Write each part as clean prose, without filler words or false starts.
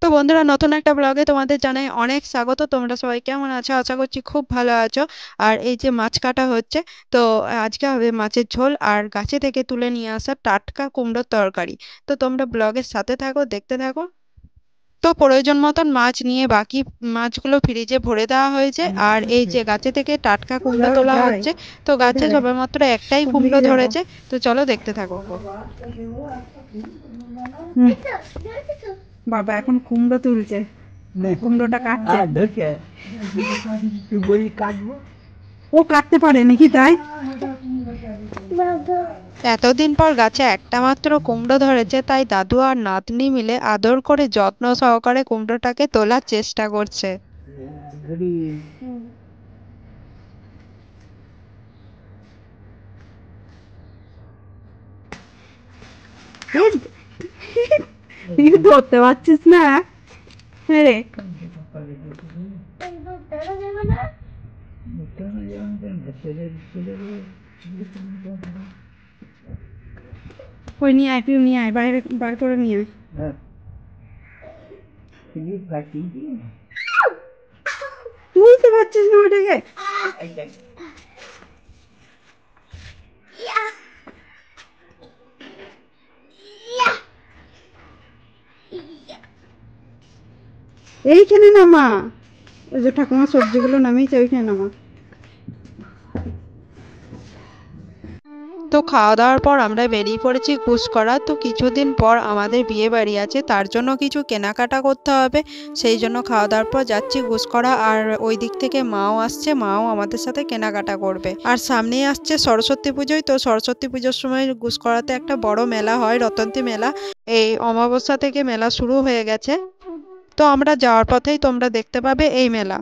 তো বন্ধুরা, নতুন একটা ব্লগে তোমাদের জানাই অনেক স্বাগত। তোমরা সবাই কেমন আছো? আশা করছি খুব ভালো আছো। আর এই যে মাছ কাটা হচ্ছে, তো আজকে হবে মাছের ঝোল আর গাছে থেকে তুলে নিয়ে আসা টাটকা কুমড়োর তরকারি। তো তোমরা ব্লগের সাথে থাকো, দেখতে থাকো। তো প্রয়োজন মতন মাছ নিয়ে বাকি মাছগুলো ফ্রিজে ভরে দেওয়া হয়েছে। আর এই যে গাছে থেকে টাটকা কুমড়ো তোলা হচ্ছে, তো গাছে সবেমাত্র একটাই কুমড়ো ধরেছে। তো চলো দেখতে থাকো। বাবা এখন কুমড়ো তুলছে, কুমড়োটা কাটছে। ও কাটতে পারে নাকি তাই? এতদিন পর গাছে একটা মাত্র কুমড়ো ধরেছে, তাই দাদু আর নাতনি মিলে আদর করে যত্ন সহকারে কুমড়োটাকে তোলার চেষ্টা করছে। তুই ধরতে পারছিস না? হ্যাঁ রে, ওই নিয়ে আয়, তুই নিয়ে আয়, বাইরে বার করে নিয়ে আয়। তুলতে পারছিস না ওটাকে? এইখানে নামা, ওই যে ঠাকুমা সবজিগুলো নামিয়েছে ওইখানে নামা। তো খাওয়া দাওয়ার পর আমরা বেরিয়ে পড়েছি গুসকরা। তো কিছুদিন পর আমাদের বিয়ে বাড়ি আছে, তার জন্য কিছু কেনাকাটা করতে হবে। সেই জন্য খাওয়া দাওয়ার পর যাচ্ছি গুসকরা। আর ওই দিক থেকে মাও আসছে, মাও আমাদের সাথে কেনাকাটা করবে। আর সামনেই আসছে সরস্বতী পুজোয়। তো সরস্বতী পুজোর সময় গুসকরাতে একটা বড় মেলা হয়, রতন্তী মেলা। এই অমাবস্যা থেকে মেলা শুরু হয়ে গেছে। তো আমরা যাওয়ার পথেই তোমরা দেখতে পাবে এই মেলা।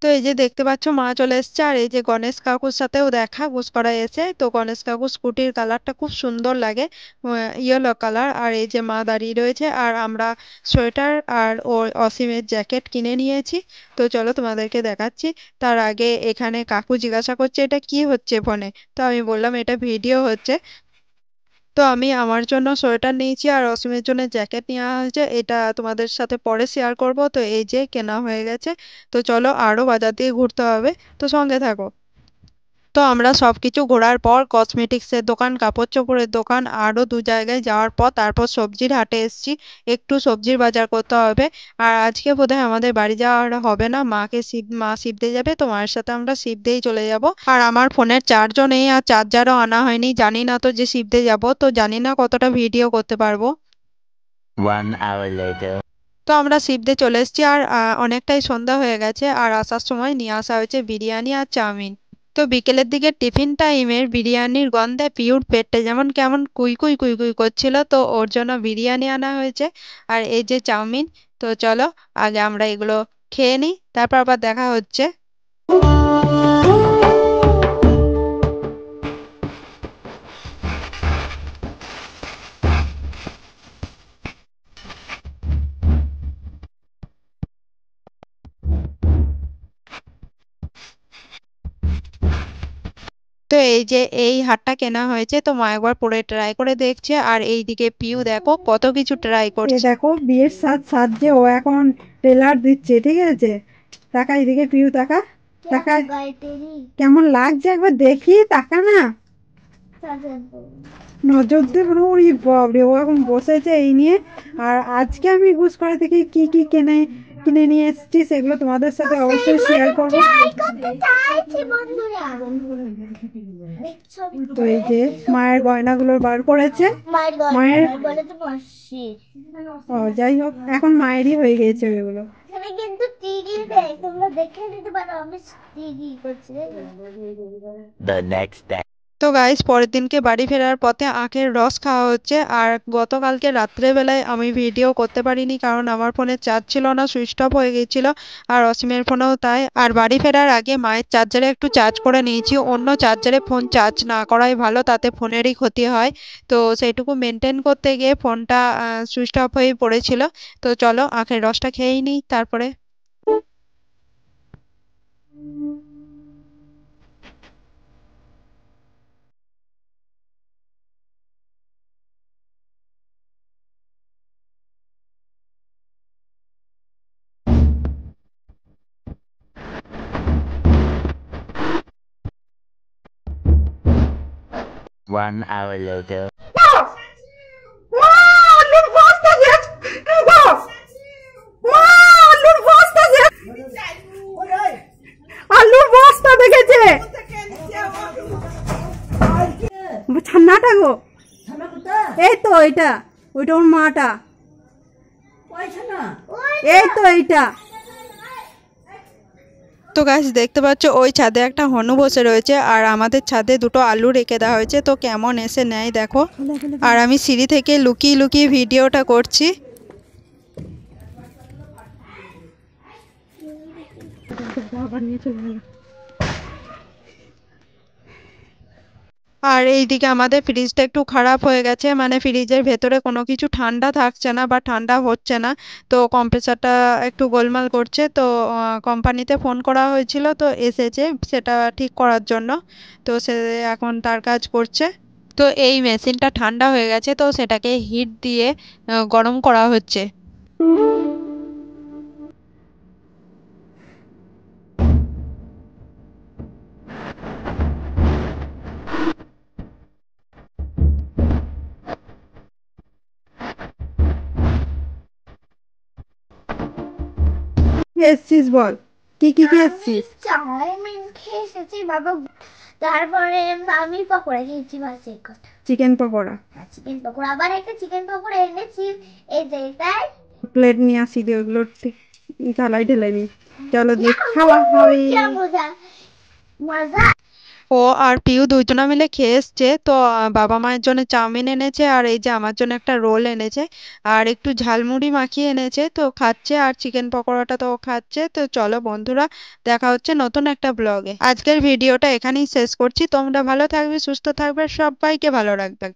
তো এই যে দেখতে পাচ্ছ মা চলে এসছে, আর এই যে গণেশ কাকুর সাথেও দেখা গুসকরা এসে। তো গণেশ কাকুর স্কুটির কালারটা খুব সুন্দর লাগে, ইয়েলো কালার। আর এই যে মা দাঁড়িয়ে রয়েছে, আর আমরা সোয়েটার আর ও অসীমের জ্যাকেট কিনে নিয়েছি। তো চলো তোমাদেরকে দেখাচ্ছি। তার আগে এখানে কাকু জিজ্ঞাসা করছে এটা কি হচ্ছে ফোনে। তো আমি বললাম এটা ভিডিও হচ্ছে। তো আমি আমার জন্য সোয়েটার নিয়েছি আর অসীমের জন্য জ্যাকেট নেওয়া হয়েছে, এটা তোমাদের সাথে পরে শেয়ার করব। তো এই যে কেনা হয়ে গেছে। তো চলো আরো বাজার দিয়ে ঘুরতে হবে, তো সঙ্গে থাকো। তো আমরা সবকিছু ঘোরার পর কসমেটিক্সের দোকান, কাপড় চোপড়ের দোকান, আরো দু জায়গায় যাওয়ার পর তারপর সবজির হাটে এসেছি। একটু সবজির বাজার করতে হবে। আর আজকে বোধহয় আমাদের বাড়ি যাওয়া আর হবে না, মা শিবদের যাবে, তো মায়ের সাথে আমরা শিবদেই চলে যাব। আর আমার ফোনের চার্জও নেই আর চার্জারও আনা হয়নি, জানি না তো যে শিবদে যাব, তো জানি না কতটা ভিডিও করতে পারবো। 1 hour later. তো আমরা শিবদে চলে এসেছি, আর অনেকটাই সন্ধ্যা হয়ে গেছে। আর আসার সময় নিয়ে আসা হয়েছে বিরিয়ানি আর চাউমিন। তো বিকেলের দিকে টিফিন টাইমের বিরিয়ানির গন্ধে পিউর পেটটা যেমন কেমন কুই কুই কুই কুই করছিল, তো ওর জন্য বিরিয়ানি আনা হয়েছে। আর এই যে চাউমিন। তো চলো আগে আমরা এগুলো খেয়ে নিই, তারপর আবার দেখা হচ্ছে। তো এই যে এই হারটা কেনা হয়েছে, তো মা একবার পরে ট্রাই করে দেখছে। আর এইদিকে পিউ দেখো কত কিছু ট্রাই এ করছে। দেখো বিয়ের সাজছে, ও এখন ট্রেলার দিচ্ছে, ঠিক আছে? টাকা এদিকে, পিউ টাকা, টাকা কেমন লাগছে একবার দেখি, টাকা না নজর দেব না। ওরে বাবরে, ও এখন বসেছে এই নিয়ে। আর আজকে আমি গুসকরা থেকে কি কি কিনে নিয়ে এসেছি সেগুলো তোমাদের সাথে অবশ্যই শেয়ার করবো। তো এই যে মায়ের গয়নাগুলো বার করেছে। মায়ের ও যাই হোক, এখন মায়েরই হয়ে গেছে ওইগুলো। কিন্তু টিভি দেয়, তোমরা দেখে নিতে পারো, আমি টিভি করছি। The next day. তো গাইস পরের দিনকে বাড়ি ফেরার পথে আখের রস খাওয়া হচ্ছে। আর গতকালকে রাত্রেবেলায় আমি ভিডিও করতে পারিনি কারণ আমার ফোনে চার্জ ছিল না, সুইচ অফ হয়ে গিয়েছিল। আর অসীমের ফোনেও তাই। আর বাড়ি ফেরার আগে মায়ের চার্জারে একটু চার্জ করে নিয়েছি, অন্য চার্জারে ফোন চার্জ না করাই ভালো, তাতে ফোনেরই ক্ষতি হয়। তো সেইটুকু মেনটেন করতে গিয়ে ফোনটা সুইচ অফ হয়ে পড়েছিল। তো চলো আখের রসটা খেয়েই নিই তারপরে। 1 hour later. মা, আলুর বস্তা গেছে। মা, মা, আলুর বস্তা গেছে। আলুর বস্তা দেখেছে ছান্নাটা গো, এই তো এটা, ওইটা ওর মাটা, এই তো এইটা। তো গাছ দেখতে পাচ্ছ ওই ছাদে একটা হনু বসে রয়েছে, আর আমাদের ছাদে দুটো আলু রেখে দেওয়া হয়েছে। তো কেমন এসে নেয় দেখো। আর আমি সিঁড়ি থেকে লুকিয়ে লুকিয়ে ভিডিওটা করছি। আর এইদিকে আমাদের ফ্রিজটা একটু খারাপ হয়ে গেছে, মানে ফ্রিজের ভেতরে কোনো কিছু ঠান্ডা থাকছে না বা ঠান্ডা হচ্ছে না। তো কম্প্রেসারটা একটু গোলমাল করছে। তো কোম্পানিতে ফোন করা হয়েছিল, তো এসেছে সেটা ঠিক করার জন্য। তো সে এখন তার কাজ করছে। তো এই মেশিনটা ঠান্ডা হয়ে গেছে, তো সেটাকে হিট দিয়ে গরম করা হচ্ছে। এসছিস বল, কি কি এসছিস? চাউমিন খেয়ে এসেছি বাবা, তারপরে আমি পকোড়া খেয়েছি, বাস এই কথা। চিকেন পকোড়া, চিকেন পকোড়া, আবার একটা চিকেন পকোড়া এনেছি, এই যে এটাই। প্লেট নিয়ে আসি দিয়ে ওগুলো ঢালাই ঢেলে নি। চলো দিয়ে খাওয়া হবে। মজা মজা। ও আর পিউ দুজনা মিলে খেয়ে এসছে। তো বাবা মায়ের জন্য চাউমিন এনেছে, আর এই যে আমার জন্য একটা রোল এনেছে, আর একটু ঝালমুড়ি মাখিয়ে এনেছে। তো খাচ্ছে, আর চিকেন পকোড়াটা তো ও খাচ্ছে। তো চলো বন্ধুরা, দেখা হচ্ছে নতুন একটা ব্লগে। আজকের ভিডিওটা এখানেই শেষ করছি। তোমরা ভালো থাকবে, সুস্থ থাকবে, সবাইকে ভালো রাখবে।